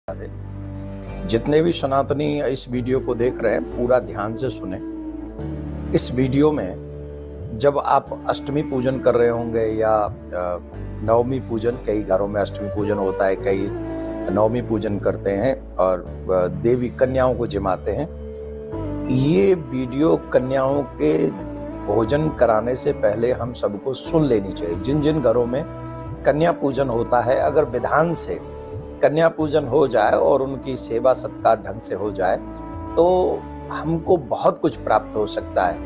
दे। जितने भी सनातनी इस वीडियो को देख रहे हैं पूरा ध्यान से सुने। इस वीडियो में जब आप अष्टमी पूजन कर रहे होंगे या नवमी पूजन, कई घरों में अष्टमी पूजन होता है, कई नवमी पूजन करते हैं और देवी कन्याओं को जिमाते हैं। ये वीडियो कन्याओं के भोजन कराने से पहले हम सबको सुन लेनी चाहिए। जिन जिन घरों में कन्या पूजन होता है, अगर विधान से कन्या पूजन हो जाए और उनकी सेवा सत्कार ढंग से हो जाए तो हमको बहुत कुछ प्राप्त हो सकता है।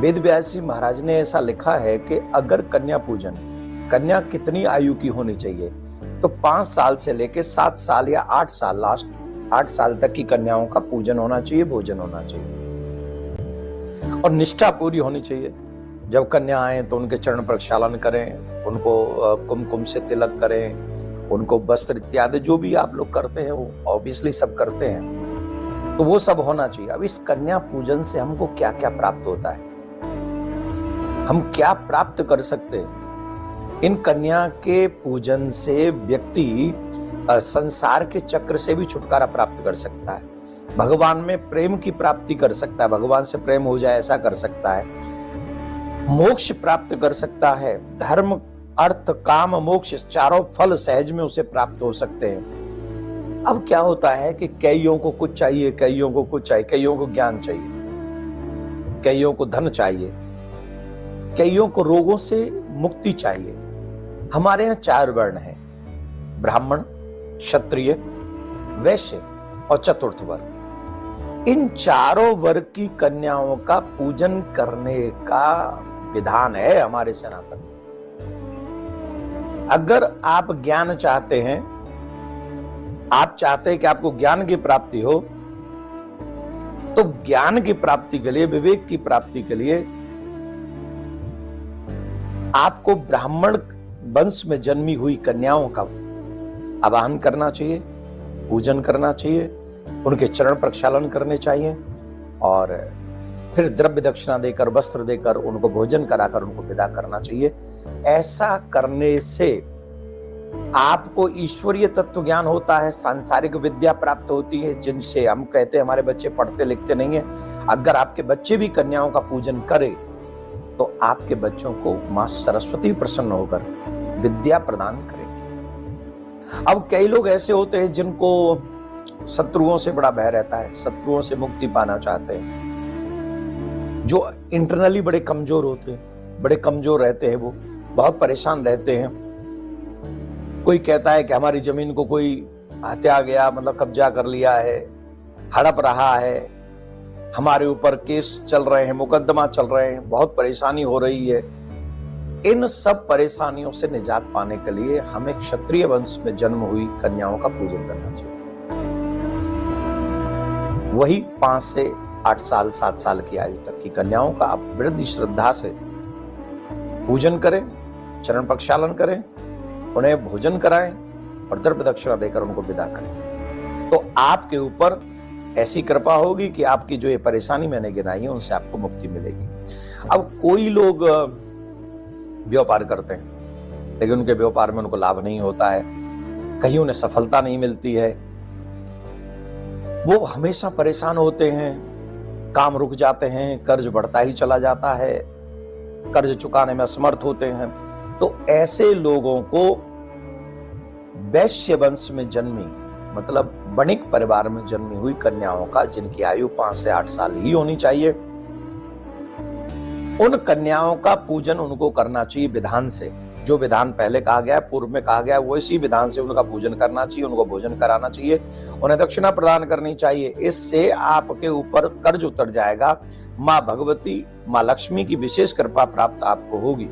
वेद व्यास जी महाराज ने ऐसा लिखा है कि अगर कन्या पूजन, कन्या कितनी आयु की होनी चाहिए, तो 5 साल से लेके 7 साल या 8 साल, लास्ट 8 साल तक की कन्याओं का पूजन होना चाहिए, भोजन होना चाहिए और निष्ठा पूरी होनी चाहिए। जब कन्या आए तो उनके चरण प्रक्षालन करें, उनको कुमकुम से तिलक करें, उनको वस्त्र इत्यादि जो भी आप लोग करते हैं वो ऑब्वियसली सब करते हैं, तो वो सब होना चाहिए। अब इस कन्या पूजन से हमको क्या क्या प्राप्त होता है, हम क्या प्राप्त कर सकते हैं? इन कन्या के पूजन से व्यक्ति संसार के चक्र से भी छुटकारा प्राप्त कर सकता है, भगवान में प्रेम की प्राप्ति कर सकता है, भगवान से प्रेम हो जाए ऐसा कर सकता है, मोक्ष प्राप्त कर सकता है, धर्म अर्थ काम मोक्ष चारों फल सहज में उसे प्राप्त हो सकते हैं। अब क्या होता है कि कईयों को कुछ चाहिए, कईयों को कुछ चाहिए, कईयों को ज्ञान चाहिए, कईयों को धन चाहिए, कईयों को रोगों से मुक्ति चाहिए। हमारे यहाँ 4 वर्ण हैं, ब्राह्मण, क्षत्रिय, वैश्य और चतुर्थ वर्ग। इन चारों वर्ग की कन्याओं का पूजन करने का विधान है हमारे सनातन। अगर आप ज्ञान चाहते हैं, आप चाहते हैं कि आपको ज्ञान की प्राप्ति हो, तो ज्ञान की प्राप्ति के लिए, विवेक की प्राप्ति के लिए आपको ब्राह्मण वंश में जन्मी हुई कन्याओं का आवाहन करना चाहिए, पूजन करना चाहिए, उनके चरण प्रक्षालन करने चाहिए और फिर द्रव्य दक्षिणा देकर, वस्त्र देकर, उनको भोजन कराकर उनको विदा करना चाहिए। ऐसा करने से आपको ईश्वरीय तत्व ज्ञान होता है, सांसारिक विद्या प्राप्त होती है, जिनसे हम कहते हैं हमारे बच्चे पढ़ते लिखते नहीं है। अगर आपके बच्चे भी कन्याओं का पूजन करें तो आपके बच्चों को मां सरस्वती प्रसन्न होकर विद्या प्रदान करेगी। अब कई लोग ऐसे होते हैं जिनको शत्रुओं से बड़ा भय रहता है, शत्रुओं से मुक्ति पाना चाहते हैं, जो इंटरनली बड़े कमजोर होते हैं, बड़े कमजोर रहते हैं, वो बहुत परेशान रहते हैं। कोई कहता है कि हमारी जमीन को कोई हत्या गया, मतलब कब्जा कर लिया है, हड़प रहा है, हमारे ऊपर केस चल रहे हैं, मुकदमा चल रहे हैं, बहुत परेशानी हो रही है। इन सब परेशानियों से निजात पाने के लिए हमें क्षत्रिय वंश में जन्म हुई कन्याओं का पूजन करना चाहिए। वही 5 से 8 साल 7 साल की आयु तक की कन्याओं का आप वृद्धि श्रद्धा से पूजन करें, चरण प्रक्षालन करें, उन्हें भोजन कराएं और द्रव्य दक्षिणा देकर उनको विदा करें। तो आपके ऊपर ऐसी कृपा होगी कि आपकी जो ये परेशानी मैंने गिनाई है उनसे आपको मुक्ति मिलेगी। अब कोई लोग व्यापार करते हैं लेकिन उनके व्यापार में उनको लाभ नहीं होता है, कहीं उन्हें सफलता नहीं मिलती है, वो हमेशा परेशान होते हैं, काम रुक जाते हैं, कर्ज बढ़ता ही चला जाता है, कर्ज चुकाने में असमर्थ होते हैं। तो ऐसे लोगों को वैश्य वंश में जन्मी, मतलब वणिक परिवार में जन्मी हुई कन्याओं का, जिनकी आयु 5 से 8 साल ही होनी चाहिए, उन कन्याओं का पूजन उनको करना चाहिए विधान से। जो विधान पहले कहा गया है, पूर्व में कहा गया है, वो इसी विधान से उनका पूजन करना चाहिए, उनको भोजन कराना चाहिए, उन्हें दक्षिणा प्रदान करनी चाहिए। इससे आपके ऊपर कर्ज उतर जाएगा, मां भगवती, मां लक्ष्मी की विशेष कृपा प्राप्त आपको होगी।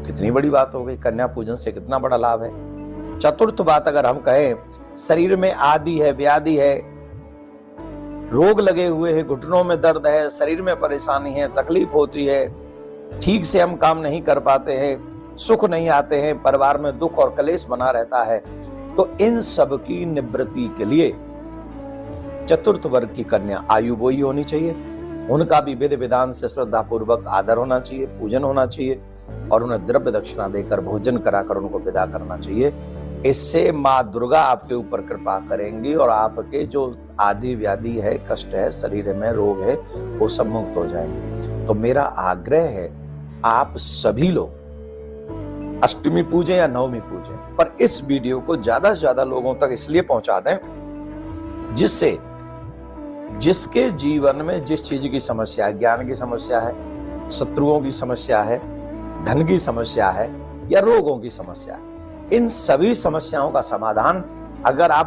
कितनी बड़ी बात हो गई, कन्या पूजन से कितना बड़ा लाभ है। चतुर्थ बात अगर हम कहें, शरीर में आदि है, व्याधि है, रोग लगे हुए हैं, घुटनों में दर्द है, शरीर में परेशानी है, तकलीफ होती है, ठीक से हम काम नहीं कर पाते हैं, सुख नहीं आते हैं, परिवार में दुख और कलेश बना रहता है, तो इन सब की निवृत्ति के लिए चतुर्थ वर्ग की कन्या आयु वही होनी चाहिए, उनका भी विधि विधान से श्रद्धा पूर्वक आदर होना चाहिए, पूजन होना चाहिए और उन्हें द्रव्य दक्षिणा देकर भोजन कराकर उनको विदा करना चाहिए। इससे माँ दुर्गा आपके ऊपर कृपा करेंगी और आपके जो आदि व्याधि है, कष्ट है, शरीर में रोग है, वो सब मुक्त हो जाएंगे। तो मेरा आग्रह है, आप सभी लोग अष्टमी पूजें या नवमी पूजें, पर इस वीडियो को ज्यादा से ज्यादा लोगों तक इसलिए पहुंचा दें जिससे जिसके जीवन में जिस चीज की समस्या है, ज्ञान की समस्या है, शत्रुओं की समस्या है, धन की समस्या है या रोगों की समस्या है, इन सभी समस्याओं का समाधान अगर आप